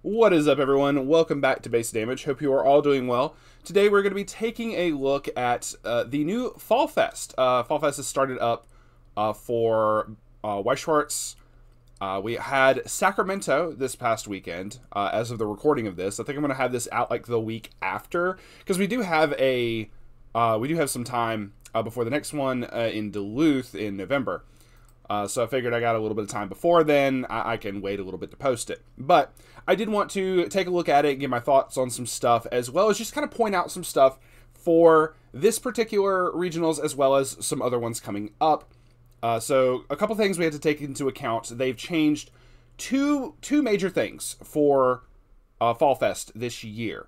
What is up, everyone? Welcome back to Base Damage. Hope you are all doing well. Today we're going to be taking a look at the new Fall Fest. Fall Fest has started up for Weiss Schwarz. We had Sacramento this past weekend, as of the recording of this. I think I'm going to have this out like the week after, because we do have some time before the next one in Duluth in November. So I figured I got a little bit of time before then. I can wait a little bit to post it. But I did want to take a look at it and give my thoughts on some stuff, as well as just kind of point out some stuff for this particular regionals, as well as some other ones coming up. So a couple things we had to take into account. They've changed two major things for Fall Fest this year.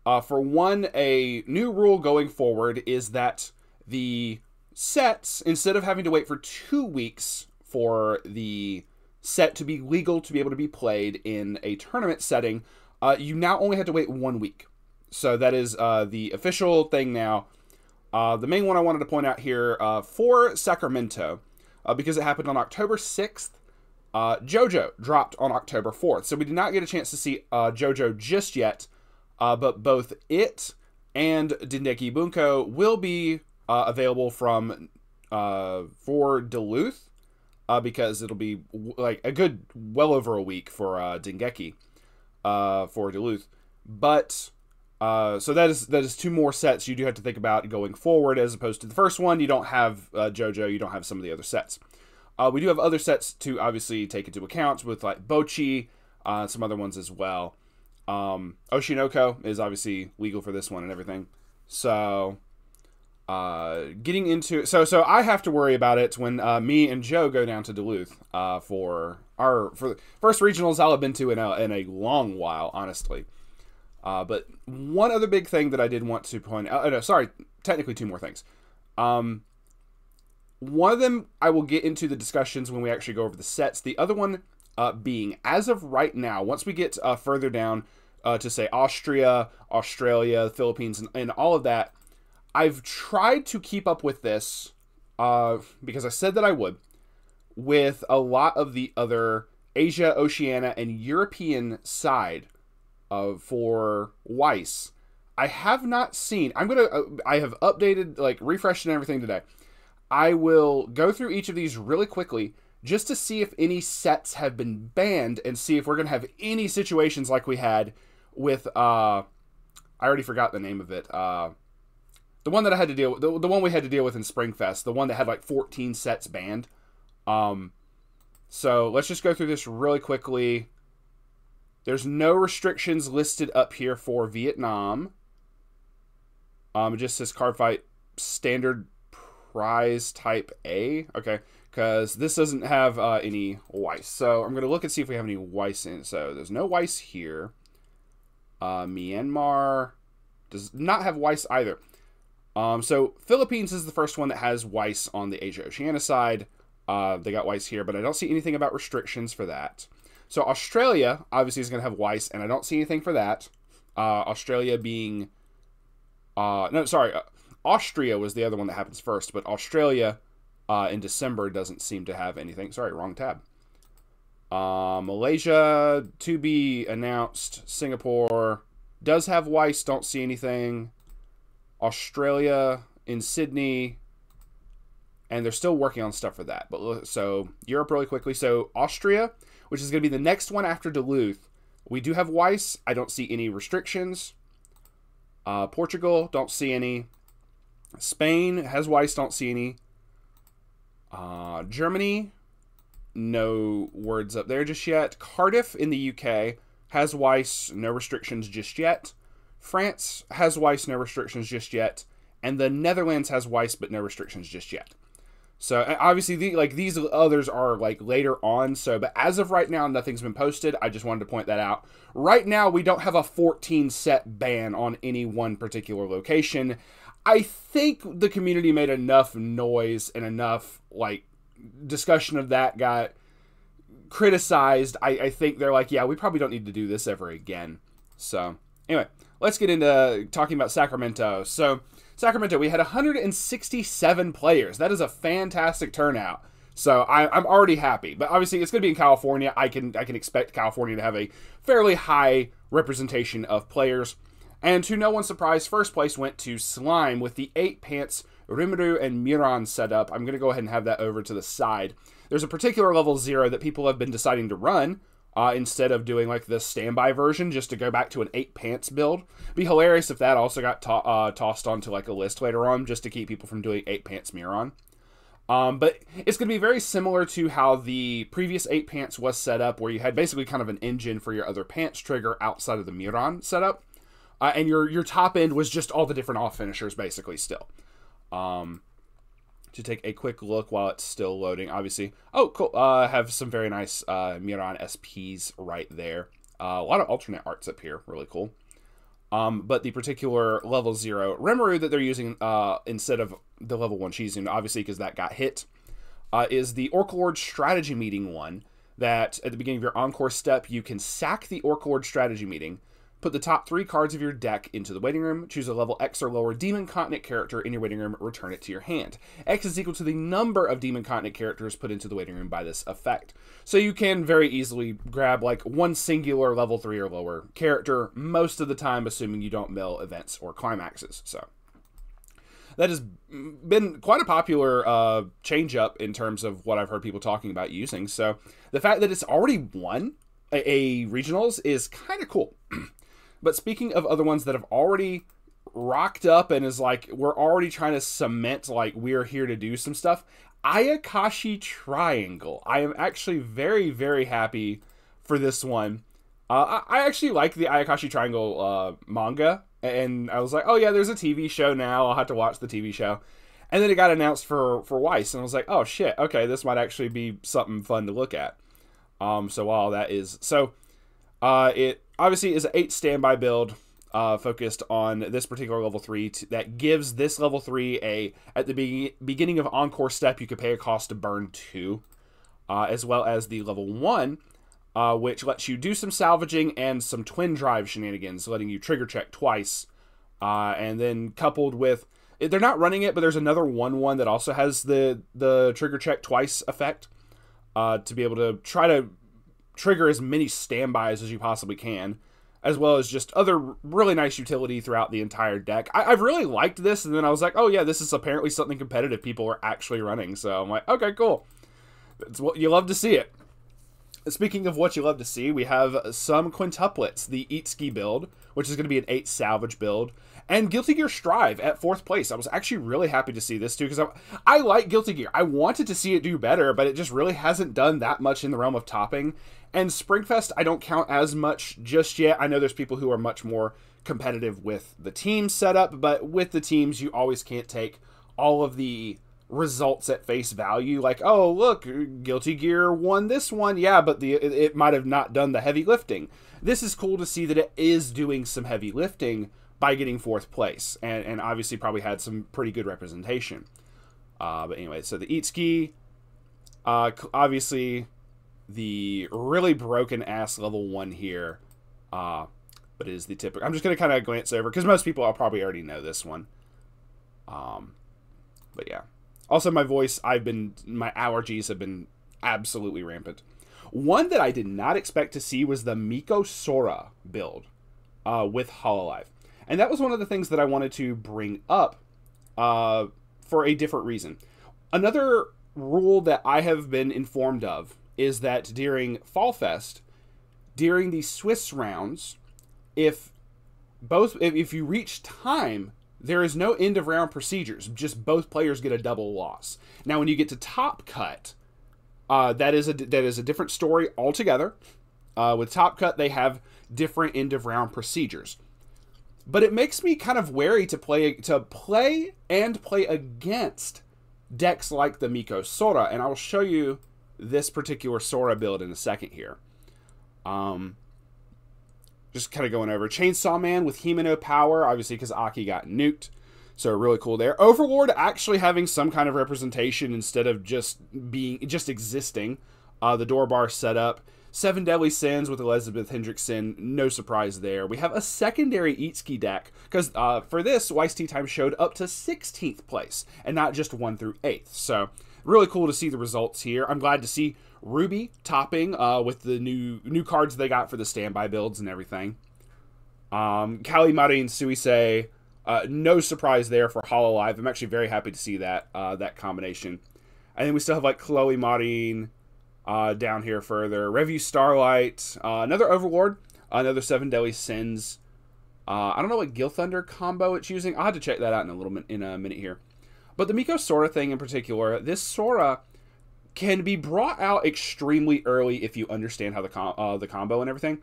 For one, a new rule going forward is that the sets, instead of having to wait for 2 weeks for the set to be legal to be able to be played in a tournament setting, you now only have to wait 1 week. So that is the official thing now. The main one I wanted to point out here for Sacramento, because it happened on October 6th, JoJo dropped on October 4th. So we did not get a chance to see JoJo just yet, but both it and Dengeki Bunko will be available from for Duluth, because it'll be like a good well over a week for Dengeki for Duluth. But so that is two more sets you do have to think about going forward, as opposed to the first one. You don't have JoJo, you don't have some of the other sets. We do have other sets to obviously take into account, with like Bochi, some other ones as well. Oshinoko is obviously legal for this one and everything. So getting into so I have to worry about it when me and Joe go down to Duluth for the first regionals I'll have been to in a long while, honestly. But one other big thing that I did want to point out, no, sorry, technically two more things. One of them I will get into the discussions when we actually go over the sets. The other one being, as of right now, once we get further down to say Austria, Australia, the Philippines, and all of that, I've tried to keep up with this, because I said that I would, with a lot of the other Asia, Oceania, and European side for Weiss. I have not seen, I have updated, like refreshed and everything today. I will go through each of these really quickly, just to see if any sets have been banned, and see if we're going to have any situations like we had with, I already forgot the name of it, the one that I had to deal with, the one we had to deal with in Springfest, the one that had like 14 sets banned. So let's just go through this really quickly. There's no restrictions listed up here for Vietnam. It just says card fight standard prize type A. Okay, because this doesn't have any Weiss. So I'm going to look and see if we have any Weiss in it. So there's no Weiss here. Myanmar does not have Weiss either. So Philippines is the first one that has Weiss on the Asia-Oceania side. They got Weiss here, but I don't see anything about restrictions for that. So Australia, obviously, is going to have Weiss, and I don't see anything for that. Australia being... Austria was the other one that happens first, but Australia in December doesn't seem to have anything. Sorry, wrong tab. Malaysia, to be announced. Singapore does have Weiss, don't see anything. Australia in Sydney, and they're still working on stuff for that. But so Europe really quickly. So Austria, which is going to be the next one after Duluth, we do have Weiss. I don't see any restrictions. Portugal, don't see any. Spain has Weiss, don't see any. Germany, no words up there just yet. Cardiff in the UK has Weiss, no restrictions just yet. France has Weiss, no restrictions just yet. And the Netherlands has Weiss, but no restrictions just yet. So obviously, these others are like later on. So, but as of right now, nothing's been posted. I just wanted to point that out. Right now, we don't have a 14 set ban on any one particular location. I think the community made enough noise and enough like discussion of that got criticized. I think they're like, yeah, we probably don't need to do this ever again. So anyway, let's get into talking about Sacramento. So Sacramento, we had 167 players. That is a fantastic turnout. So I'm already happy. But obviously, it's going to be in California. I can expect California to have a fairly high representation of players. And to no one's surprise, first place went to Slime with the 8 Pants, Rimuru, and Miran setup. I'm going to go ahead and have that over to the side. There's a particular level 0 that people have been deciding to run instead of doing like the standby version, just to go back to an 8 Pants build. It'd be hilarious if that also got tossed onto like a list later on, just to keep people from doing 8 Pants Miran. But it's going to be very similar to how the previous 8 Pants was set up, where you had basically kind of an engine for your other pants trigger outside of the Miran setup. And your top end was just all the different off finishers, basically, still. To take a quick look while it's still loading, obviously. Oh, cool. Have some very nice Miran SPs right there. A lot of alternate arts up here. Really cool. But the particular level 0 Rimuru that they're using instead of the level 1 she's using, obviously because that got hit, is the Orc Lord strategy meeting one, that at the beginning of your Encore step, you can sack the Orc Lord strategy meeting, put the top 3 cards of your deck into the waiting room, choose a level X or lower Demon Continent character in your waiting room, return it to your hand. X is equal to the number of Demon Continent characters put into the waiting room by this effect. So you can very easily grab like one singular level 3 or lower character, most of the time assuming you don't mill events or climaxes. So that has been quite a popular change up in terms of what I've heard people talking about using. So the fact that it's already won a regionals is kind of cool. But speaking of other ones that have already rocked up and is like, we're already trying to cement, like, we're here to do some stuff, Ayakashi Triangle. I am actually very, very happy for this one. I actually like the Ayakashi Triangle manga, and I was like, oh yeah, there's a TV show now, I'll have to watch the TV show. And then it got announced for Weiss, and I was like, oh shit, okay, this might actually be something fun to look at. So while that is... So, it obviously is an 8 standby build focused on this particular level 3 that gives this level 3 at the beginning of Encore step, you could pay a cost to burn 2, as well as the level 1, which lets you do some salvaging and some twin drive shenanigans, letting you trigger check twice, and then coupled with, they're not running it, but there's another 1/1 that also has the trigger check twice effect, to be able to try to trigger as many standbys as you possibly can, as well as just other really nice utility throughout the entire deck. I've really liked this, and then I was like, oh yeah, this is apparently something competitive people are actually running, so I'm like, okay, cool. It's what you love to see it. Speaking of what you love to see, we have some quintuplets. The Itsuki build, which is going to be an 8 salvage build, and Guilty Gear Strive at 4th place. I was actually really happy to see this too, because I like Guilty Gear. I wanted to see it do better, but it just really hasn't done that much in the realm of topping. And Springfest, I don't count as much just yet. I know there's people who are much more competitive with the team setup, but with the teams, you always can't take all of the results at face value. Like, oh, look, Guilty Gear won this one. Yeah, but it might have not done the heavy lifting. This is cool to see that it is doing some heavy lifting by getting 4th place, and obviously probably had some pretty good representation. But anyway, so the Itsuki, obviously the really broken ass level 1 here, but it is the typical. I'm just going to kind of glance over, because most people will probably already know this one. But yeah. Also, my voice, my allergies have been absolutely rampant. One that I did not expect to see was the Miko Sora build with Hololive. And that was one of the things that I wanted to bring up for a different reason. Another rule that I have been informed of is that during Fall Fest, during the Swiss rounds, if you reach time, there is no end of round procedures. Just both players get a double loss. Now, when you get to Top Cut, that is a different story altogether. With Top Cut, they have different end of round procedures. But it makes me kind of wary to play against decks like the Miko Sora, and I will show you this particular Sora build in a second here. Just kind of going over Chainsaw Man with Himeno power, obviously because Aki got nuked, so really cool there. Overlord actually having some kind of representation instead of just existing. The door bar setup. 7 Deadly Sins with Elizabeth Hendrickson, no surprise there. We have a secondary Itsuki deck, because for this, Weiss Tea Time showed up to 16th place, and not just 1 through 8th. So, really cool to see the results here. I'm glad to see Ruby topping with the new cards they got for the standby builds and everything. Kali, Marin, Suisei, no surprise there for Hololive. I'm actually very happy to see that that combination. And then we still have like Chloe, Marin down here further. Review Starlight, another Overlord, another 7 Deadly Sins. I don't know what Gilthunder combo it's using. I'll have to check that out in a minute here. But the Miko Sora thing in particular, this Sora can be brought out extremely early if you understand how the combo and everything.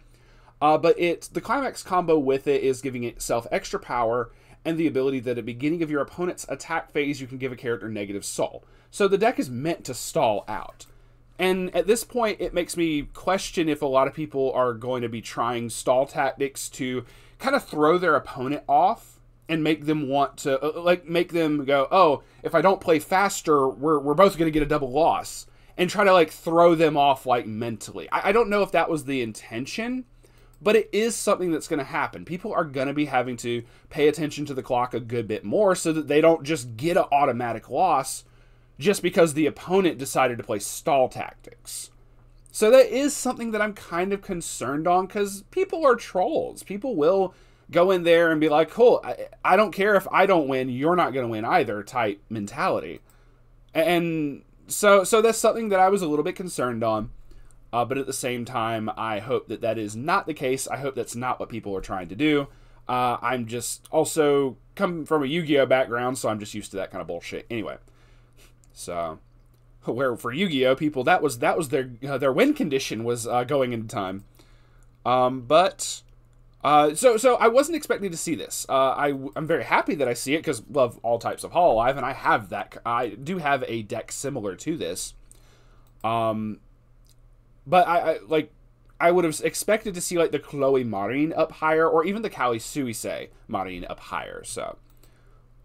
But the climax combo with it is giving itself extra power and the ability that at the beginning of your opponent's attack phase, you can give a character negative soul. So the deck is meant to stall out. And at this point, it makes me question if a lot of people are going to be trying stall tactics to kind of throw their opponent off and make them want to, make them go, oh, if I don't play faster, we're both going to get a double loss. And try to, throw them off, mentally. I don't know if that was the intention, but it is something that's going to happen. People are going to be having to pay attention to the clock a good bit more so that they don't just get an automatic loss just because the opponent decided to play stall tactics. So that is something that I'm kind of concerned on, because people are trolls. People will go in there and be like, cool, I don't care if I don't win, you're not going to win either type mentality. And so that's something that I was a little bit concerned on. But at the same time, I hope that that is not the case. I hope that's not what people are trying to do. I'm just also come from a Yu-Gi-Oh background, so I'm just used to that kind of bullshit. Anyway, so where for Yu-Gi-Oh people, that was their win condition was going into time. So I wasn't expecting to see this. I'm very happy that I see it because love all types of Hololive, and I have that. I do have a deck similar to this. But I would have expected to see the Chloe Marin up higher, or even the Kali Suisei Marin up higher. So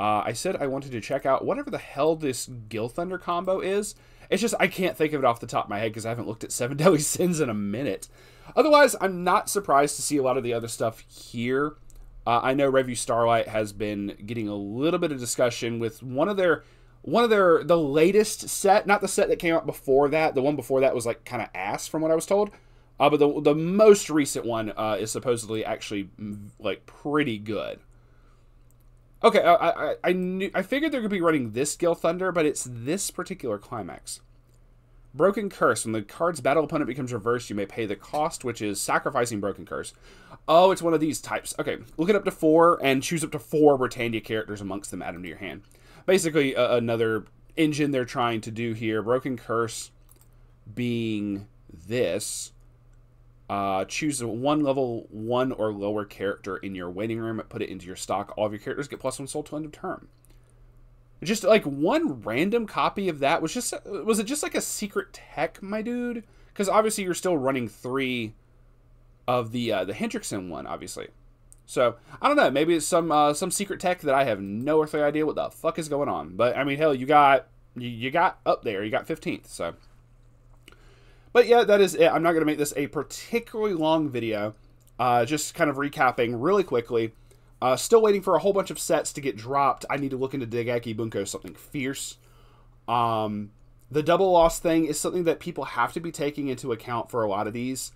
I said I wanted to check out whatever the hell this Gilthunder combo is. It's just I can't think of it off the top of my head because I haven't looked at 7 Deadly Sins in a minute. Otherwise, I'm not surprised to see a lot of the other stuff here. I know Review Starlight has been getting a little bit of discussion with the latest set, not the set that came out before that. The one before that was kind of ass from what I was told. But the most recent one is supposedly actually pretty good. Okay, I figured they're going to be running this Gilthunder, but it's this particular climax. Broken Curse. When the card's battle opponent becomes reversed, you may pay the cost, which is sacrificing Broken Curse. Oh, it's one of these types. Okay, look it up to 4 and choose up to 4 Britannia characters amongst them, add them to your hand. Basically, another engine they're trying to do here. Broken Curse being this. Choose a 1 level 1 or lower character in your waiting room. Put it into your stock. All of your characters get +1 soul to end of turn. Just one random copy of that was it just a secret tech, my dude? Because obviously you're still running 3 of the Hendrickson one, obviously. So I don't know. Maybe it's some secret tech that I have no earthly idea what the fuck is going on. But I mean, hell, you got up there. You got 15th. So. But yeah, that is it. I'm not going to make this a particularly long video. Just kind of recapping really quickly. Still waiting for a whole bunch of sets to get dropped. I need to look into Degeki Bunko something fierce. The double loss thing is something that people have to be taking into account for a lot of these.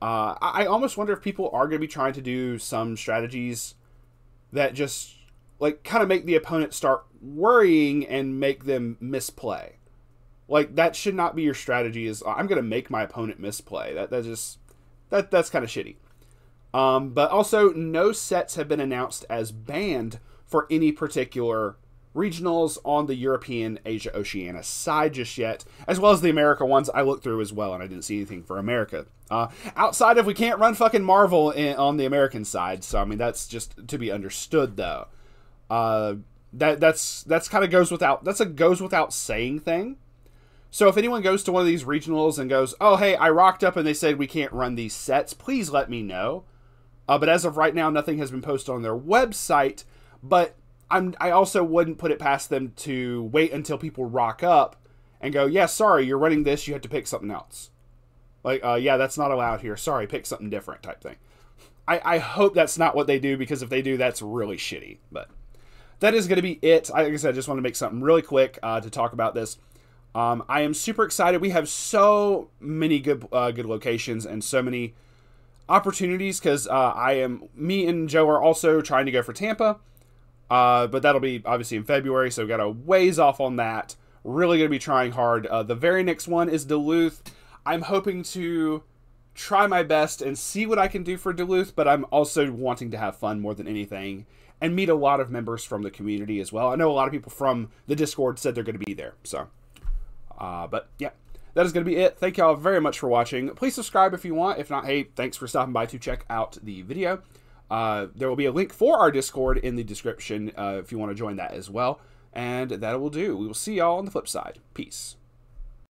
I almost wonder if people are going to be trying to do some strategies that just kind of make the opponent start worrying and make them misplay. That should not be your strategy. Is I'm going to make my opponent misplay. That's kind of shitty. But also, no sets have been announced as banned for any particular regionals on the European, Asia, Oceania side just yet, as well as the America ones. I looked through as well, and I didn't see anything for America. Outside of we can't run fucking Marvel on the American side, so I mean that's just to be understood though. That's kind of goes without saying thing. So if anyone goes to one of these regionals and goes, oh, hey, I rocked up and they said we can't run these sets, please let me know. But as of right now, nothing has been posted on their website. But I also wouldn't put it past them to wait until people rock up and go, yeah, sorry, you're running this. You have to pick something else. Yeah, that's not allowed here. Sorry, pick something different type thing. I hope that's not what they do, because if they do, that's really shitty. But that is going to be it. Like I said, I just want to make something really quick to talk about this. I am super excited. We have so many good locations and so many opportunities because me and Joe are also trying to go for Tampa, but that'll be obviously in February, so we got a ways off on that. Really going to be trying hard. The very next one is Duluth. I'm hoping to try my best and see what I can do for Duluth, but I'm also wanting to have fun more than anything and meet a lot of members from the community as well. I know a lot of people from the Discord said they're going to be there, so. But yeah, that is going to be it. Thank y'all very much for watching. Please subscribe if you want. If not, hey, thanks for stopping by to check out the video. There will be a link for our Discord in the description if you want to join that as well. And that will do. We will see y'all on the flip side. Peace.